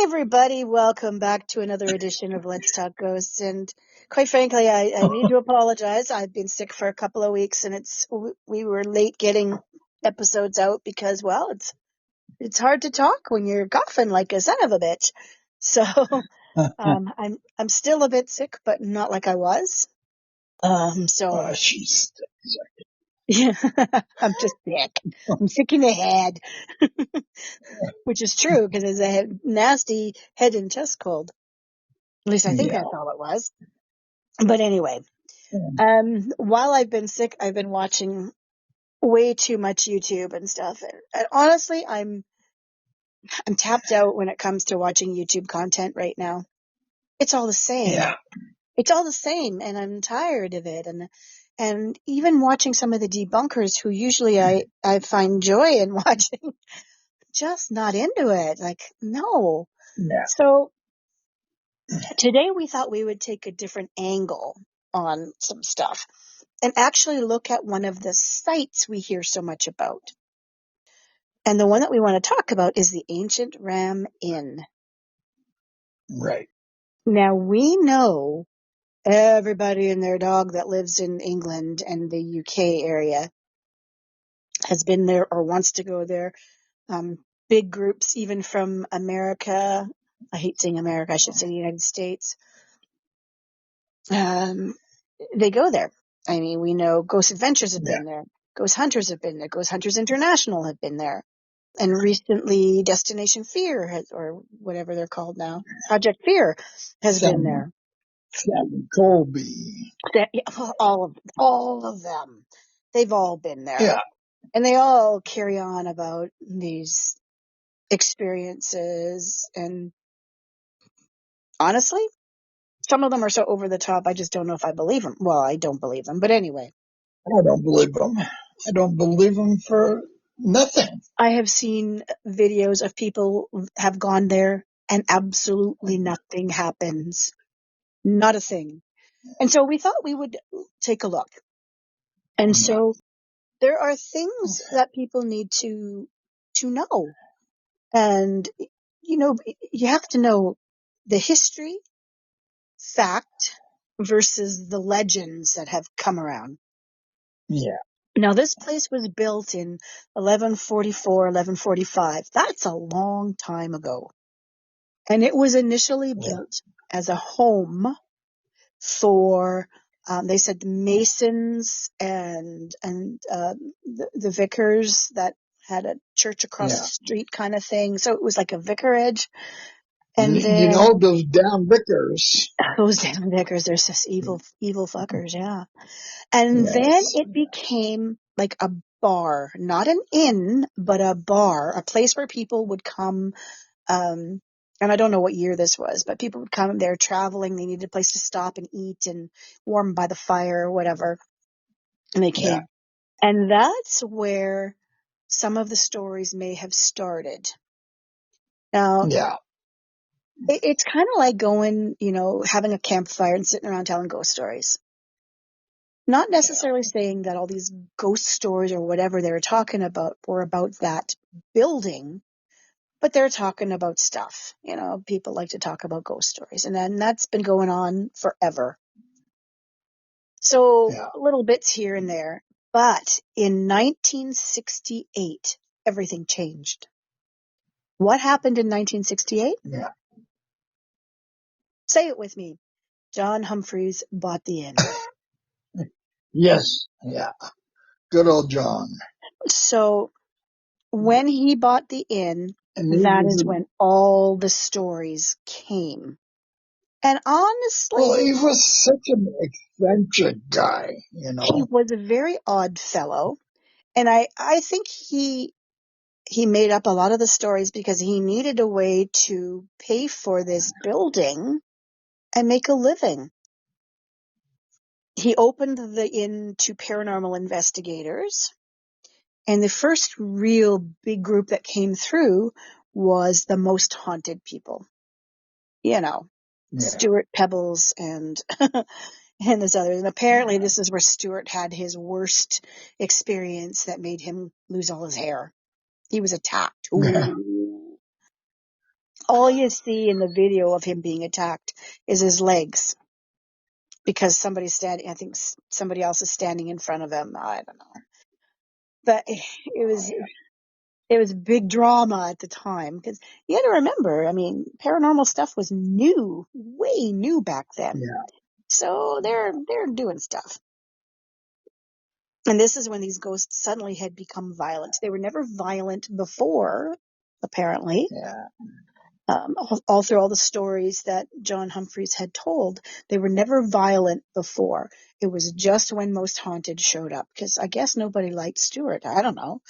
Everybody, welcome back to another edition of Let's Talk Ghosts. And quite frankly, I need to apologize. I've been sick for a couple of weeks, and we were late getting episodes out because, well, it's hard to talk when you're coughing like a son of a bitch. So I'm still a bit sick, but not like I was. She's Yeah, I'm just sick. I'm sick in the head, which is true because it's a nasty head and chest cold. At least I think that's all it was. But anyway, while I've been sick, I've been watching way too much YouTube and stuff. And honestly, I'm tapped out when it comes to watching YouTube content right now. It's all the same. Yeah. It's all the same, and I'm tired of it. And even watching some of the debunkers who usually I find joy in watching, just not into it. Like, no. Yeah. So today we thought we would take a different angle on some stuff and actually look at one of the sites we hear so much about. And the one that we want to talk about is the Ancient Ram Inn. Right. Now, we know everybody and their dog that lives in England and the UK area has been there or wants to go there. Big groups, even from America. I hate saying America, I should say the United States. They go there. I mean, we know Ghost Adventures have been there. Ghost Hunters have been there. Ghost Hunters International have been there. And recently Destination Fear or whatever they're called now, Project Fear has been there. Sam Colby. All of them. They've all been there. Yeah. And they all carry on about these experiences. And honestly, some of them are so over the top, I just don't know if I believe them. Well, I don't believe them. But anyway. I don't believe them. I don't believe them for nothing. I have seen videos of people have gone there and absolutely nothing happens. Not a thing. And so we thought we would take a look. And so there are things that people need to know. And, you have to know the history, fact, versus the legends that have come around. Yeah. Now, this place was built in 1144, 1145. That's a long time ago. And it was initially built as a home for, they said, masons and the vicars that had a church across the street kind of thing. So it was like a vicarage. And then those damn vicars. Those damn vicars, they're just evil fuckers, yeah. And then it became like a bar, not an inn, but a bar, a place where people would come, and I don't know what year this was, but people would come, they're traveling, they needed a place to stop and eat and warm by the fire or whatever. And they came. Yeah. And that's where some of the stories may have started. Now, it's kind of like going, having a campfire and sitting around telling ghost stories. Not necessarily saying that all these ghost stories or whatever they were talking about were about that building, but they're talking about stuff. People like to talk about ghost stories, and then that's been going on forever. So little bits here and there. But in 1968, everything changed. What happened in 1968? Yeah. Say it with me. John Humphreys bought the inn. Yes. Yeah. Good old John. So when he bought the inn, that is when all the stories came. And honestly, he was such an eccentric guy, He was a very odd fellow. And I think he made up a lot of the stories because he needed a way to pay for this building and make a living. He opened the inn to paranormal investigators. And the first real big group that came through was the most haunted people. Stuart Pebbles and there's others. And apparently this is where Stuart had his worst experience that made him lose all his hair. He was attacked. all you see in the video of him being attacked is his legs, because somebody's standing. I think somebody else is standing in front of him. I don't know, but it was big drama at the time, because you got to remember, I mean, paranormal stuff was new, way new back then. Yeah. So they're doing stuff. And this is when these ghosts suddenly had become violent. They were never violent before, apparently. Yeah. All through all the stories that John Humphreys had told, they were never violent before. It was just when Most Haunted showed up, because I guess nobody liked Stuart. I don't know.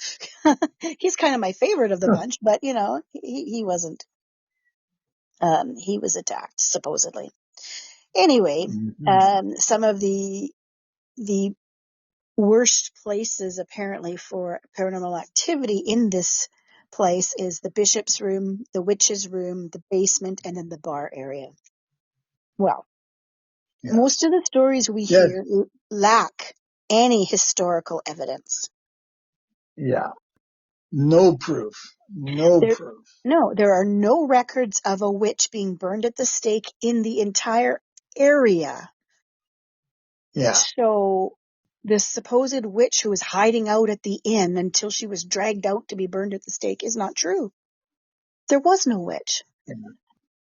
He's kind of my favorite of the bunch, but he wasn't. He was attacked, supposedly. Anyway, some of the worst places apparently for paranormal activity in this place is the bishop's room, the witch's room, the basement, and then the bar area. Well, most of the stories we hear lack any historical evidence. Yeah. No proof. No There, proof. no, there are no records of a witch being burned at the stake in the entire area. Yeah. So this supposed witch who was hiding out at the inn until she was dragged out to be burned at the stake is not true. There was no witch. Yeah.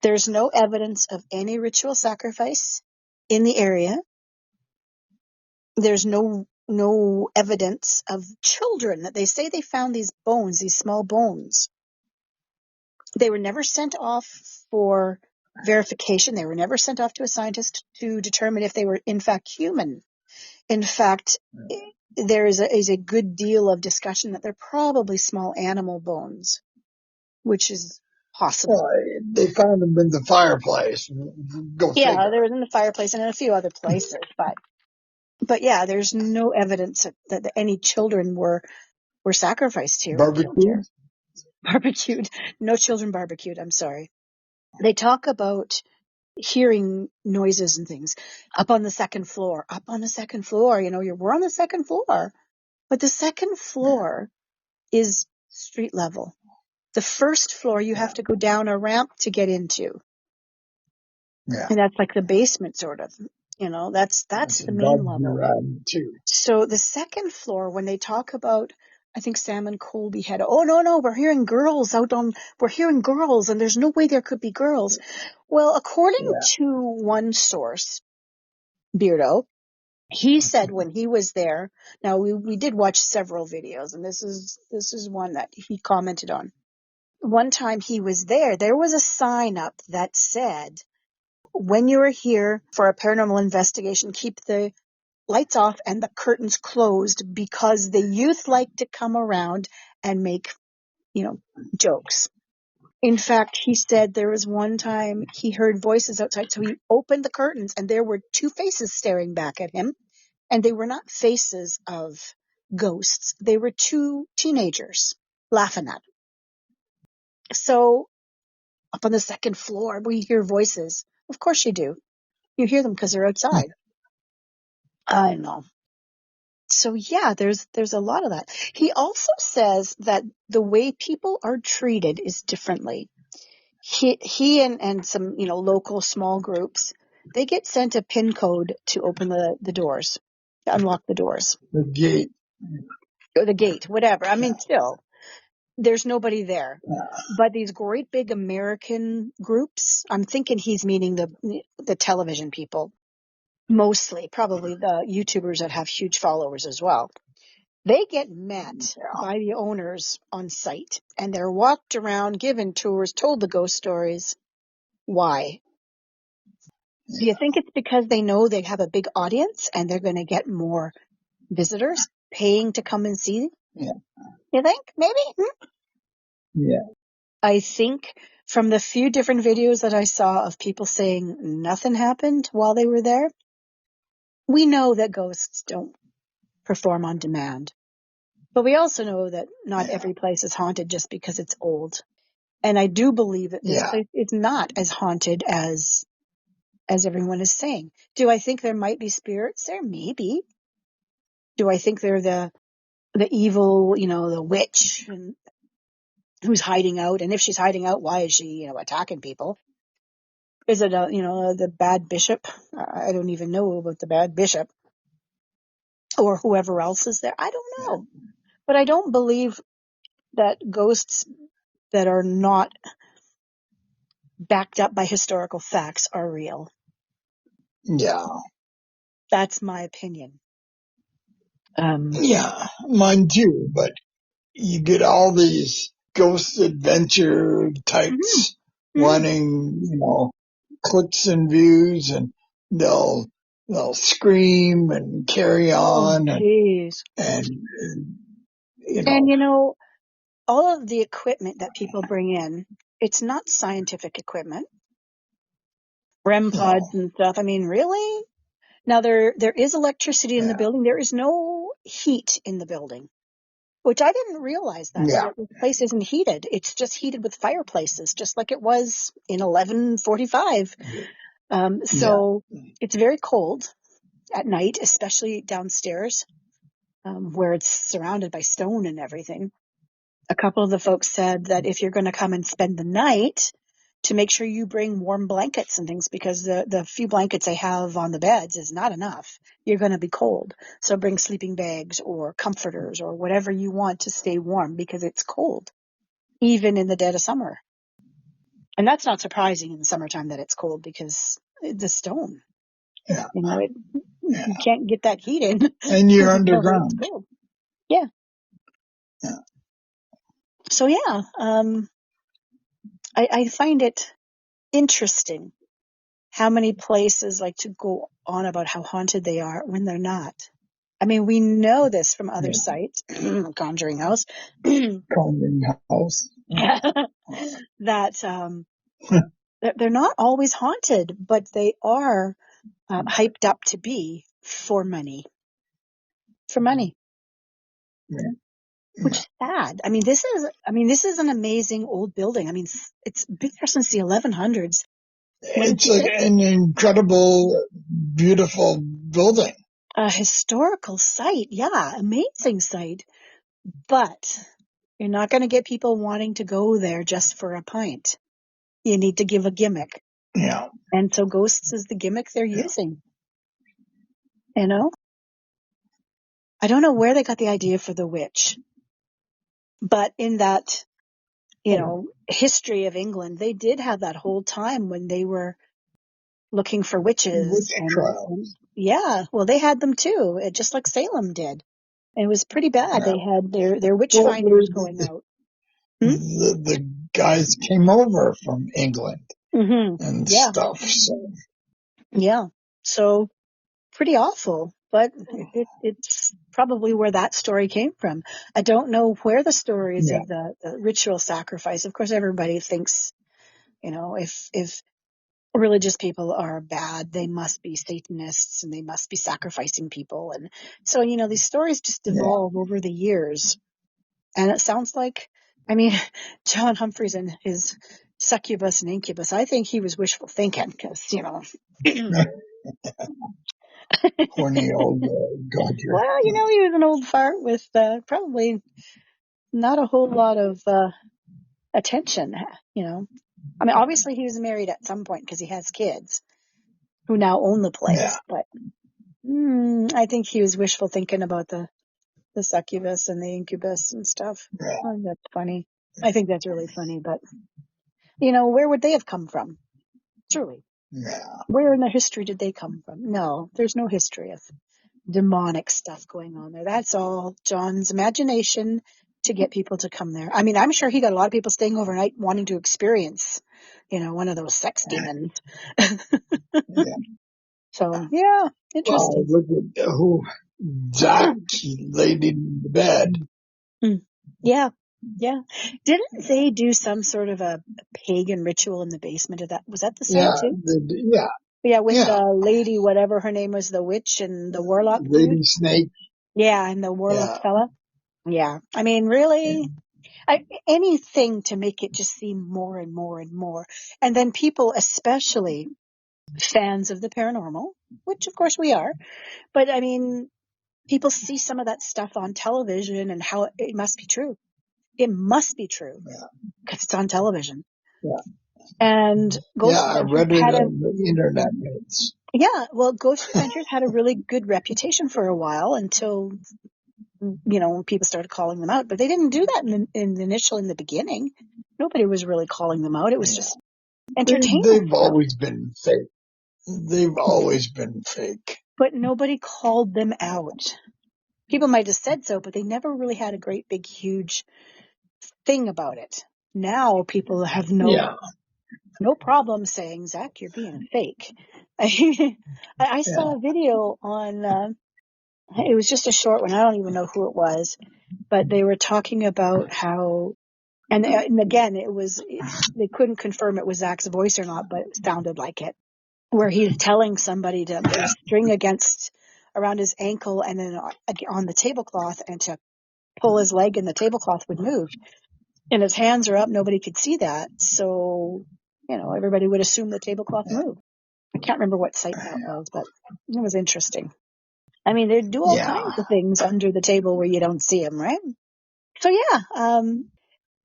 There's no evidence of any ritual sacrifice in the area. There's no evidence of children. They say they found these bones, these small bones. They were never sent off for verification. They were never sent off to a scientist to determine if they were in fact human. In fact, there is a good deal of discussion that they're probably small animal bones, which is possible. Well, they found them in the fireplace. Go figure. There was in the fireplace and in a few other places, but yeah, there's no evidence that any children were sacrificed here or killed here. Barbecued. No children barbecued, I'm sorry. They talk about hearing noises and things up on the second floor. Up on the second floor, we're on the second floor. But the second floor is street level. The first floor you have to go down a ramp to get into. Yeah. And that's like the basement sort of. That's the main level. Too. So the second floor, when they talk about, I think Sam and Colby had, oh no, we're hearing girls and there's no way there could be girls. Well, according to one source, Beardo, he said when he was there, now we did watch several videos, and this is one that he commented on. One time he was there was a sign up that said, when you are here for a paranormal investigation, keep the lights off and the curtains closed, because the youth like to come around and make, jokes. In fact, he said there was one time he heard voices outside, so he opened the curtains and there were two faces staring back at him, and they were not faces of ghosts. They were two teenagers laughing at him. So up on the second floor, we hear voices. Of course you do. You hear them because they're outside. I know. So yeah, there's a lot of that. He also says that the way people are treated is differently. He and some, local small groups, they get sent a PIN code to open the doors, to unlock the doors. The gate. Or the gate, whatever. I mean, still, there's nobody there. But these great big American groups, I'm thinking he's meaning the television people, mostly, probably the YouTubers that have huge followers as well. They get met by the owners on site, and they're walked around, given tours, told the ghost stories. Why? Do you think it's because they know they have a big audience and they're going to get more visitors paying to come and see? Yeah. You think? Maybe? Yeah. I think from the few different videos that I saw of people saying nothing happened while they were there, we know that ghosts don't perform on demand. But we also know that not every place is haunted just because it's old. And I do believe that this place is not as haunted as everyone is saying. Do I think there might be spirits there? Maybe. Do I think they're the evil, the witch? And who's hiding out, and if she's hiding out, why is she, attacking people? Is it the bad bishop? I don't even know about the bad bishop or whoever else is there. I don't know, but I don't believe that ghosts that are not backed up by historical facts are real. Yeah. That's my opinion. Yeah, mine too, but you get all these ghost adventure types Mm-hmm. wanting, clicks and views, and they'll scream and carry Oh, on, jeez. and And all of the equipment that people bring in, it's not scientific equipment. REM pods no, and stuff. I mean, really? Now there is electricity in the yeah, building. There is no heat in the building, which I didn't realize that yeah, this place isn't heated. It's just heated with fireplaces, just like it was in 1145. yeah, So it's very cold at night, especially downstairs, where it's surrounded by stone and everything. A couple of the folks said that if you're going to come and spend the night, to make sure you bring warm blankets and things, because the few blankets they have on the beds is not enough. You're going to be cold. So bring sleeping bags or comforters or whatever you want to stay warm, because it's cold, even in the dead of summer. And that's not surprising in the summertime that it's cold, because the stone, yeah, yeah. you can't get that heat in And you're whenever it's underground. cold. Yeah. Yeah. So yeah, I find it interesting how many places like to go on about how haunted they are when they're not. I mean, we know this from other Yeah. sites, Conjuring House, Combing house. that they're not always haunted, but they are hyped up to be for money. For money, Yeah. which is sad. I mean, this is an amazing old building. I mean, it's been there since the 1100s. When It's like an incredible, beautiful building. a historical site, yeah, amazing site, but you're not going to get people wanting to go there just for a pint. You need to give a gimmick. Yeah. And so ghosts is the gimmick they're Yeah. using. You know? I don't know where they got the idea for the witch, but in that, history of England, they did have that whole time when they were looking for witches Witch and trials. yeah, well, they had them too, just like Salem did. And it was pretty bad. Yeah. They had their witch Well, finders going out. Hmm? the guys came over from England Mm-hmm. and Yeah. stuff. So Yeah. So pretty awful, but it's probably where that story came from. I don't know where the stories yeah, of the ritual sacrifice. Of course, everybody thinks, if religious people are bad, they must be Satanists and they must be sacrificing people. And so, these stories just yeah, evolve over the years. And it sounds like, I mean, John Humphreys and his succubus and incubus, I think he was wishful thinking because, horny old dodger. well, he was an old fart with probably not a whole lot of attention, I mean, obviously he was married at some point because he has kids who now own the Yeah, place, but I think he was wishful thinking about the succubus and the incubus and stuff. yeah, Oh, that's funny. I think that's really funny, but where would they have come from? Truly. yeah, Where in the history did they come from? No, there's no history of demonic stuff going on there. That's all John's imagination to get people to come there. I mean, I'm sure he got a lot of people staying overnight wanting to experience, one of those sex demons. yeah. So, yeah, Well, interesting. look at who Zach laid in the bed. Mm. Yeah, yeah. Didn't they do some sort of a pagan ritual in the basement of that? Was that the Yeah, site too? yeah, Yeah, with yeah. the lady, whatever her name was, the witch and the warlock dude. Lady Snake. Yeah, and the warlock Yeah, fella. Yeah. I mean, really, anything to make it just seem more and more and more. And then people, especially fans of the paranormal, which of course we are, but I mean, people see some of that stuff on television and how it must be true. It must be true because it's on television. Yeah. And Ghost I Adventures read it had on the internet notes. Ghost Adventures had a really good reputation for a while until, when people started calling them out. But they didn't do that in the beginning. Nobody was really calling them out. It was just entertainment. They've always been fake. They've always been fake. But nobody called them out. People might have said so, but they never really had a great, big, huge thing about it. Now people have no problem saying, Zach, you're being a fake. I saw a video on, it was just a short one. I don't even know who it was, but they were talking about how, and again, they couldn't confirm it was Zach's voice or not, but it sounded like it, where he's telling somebody to put a string around his ankle and then on the tablecloth and to pull his leg and the tablecloth would move. And his hands are up. Nobody could see that. So, everybody would assume the tablecloth moved. I can't remember what site that was, but it was interesting. I mean, they do all kinds of things under the table where you don't see them, right? So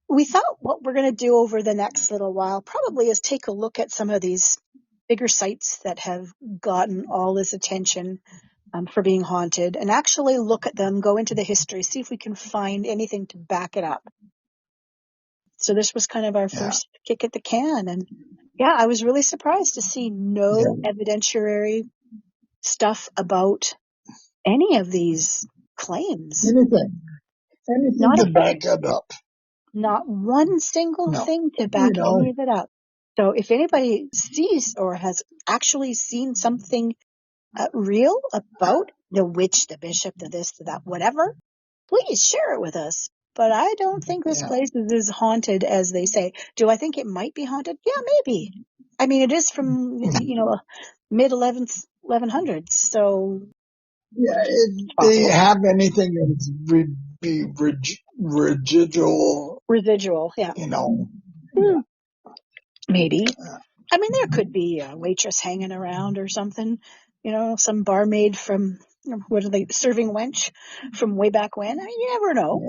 we thought what we're going to do over the next little while probably is take a look at some of these bigger sites that have gotten all this attention for being haunted and actually look at them, go into the history, see if we can find anything to back it up. So this was kind of our first kick at the can. And I was really surprised to see no evidentiary stuff about any of these claims. Anything to back it up. Not one single thing to back any of it up. So if anybody sees or has actually seen something real about the witch, the bishop, the this, the that, whatever, please share it with us. But I don't think this place is as haunted as they say. Do I think it might be haunted? Yeah, maybe. I mean, it is from, mid 1100s. So if they have anything that's be residual, maybe. I mean, there could be a waitress hanging around or something, some barmaid from, what are they, serving wench from way back when? I mean, you never know.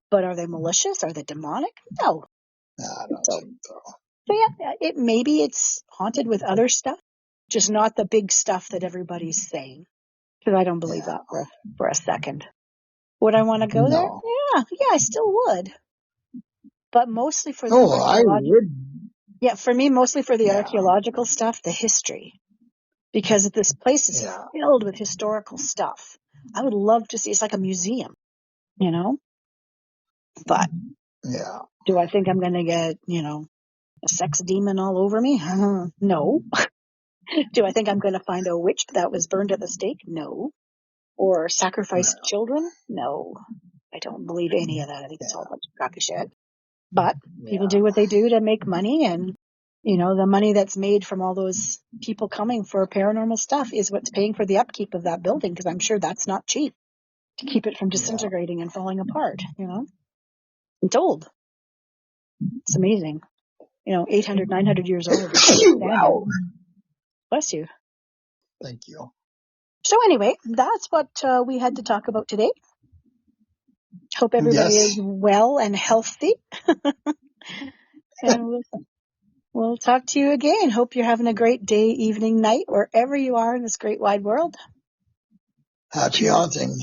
But are they malicious? Are they demonic? No. I don't think so. So maybe it's haunted with other stuff, just not the big stuff that everybody's saying. Because I don't believe that for a second. Would I want to go there? Yeah, I still would. But mostly for the archaeological. Yeah, for me, mostly for the archaeological stuff, the history. Because this place is filled with historical stuff. I would love to see. It's like a museum, But do I think I'm going to get, a sex demon all over me? No. Do I think I'm going to find a witch that was burned at the stake? No. Or sacrificed children? No. I don't believe any of that. I think it's all a bunch of crappy shit. But people do what they do to make money, and the money that's made from all those people coming for paranormal stuff is what's paying for the upkeep of that building, because I'm sure that's not cheap to keep it from disintegrating and falling apart, I'm told. It's amazing. 800, 900 years old. Wow. Bless you. Thank you. So anyway, that's what we had to talk about today. Hope everybody is well and healthy. And we'll talk to you again. Hope you're having a great day, evening, night, wherever you are in this great wide world. Happy haunting.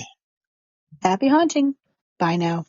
Happy haunting. Bye now.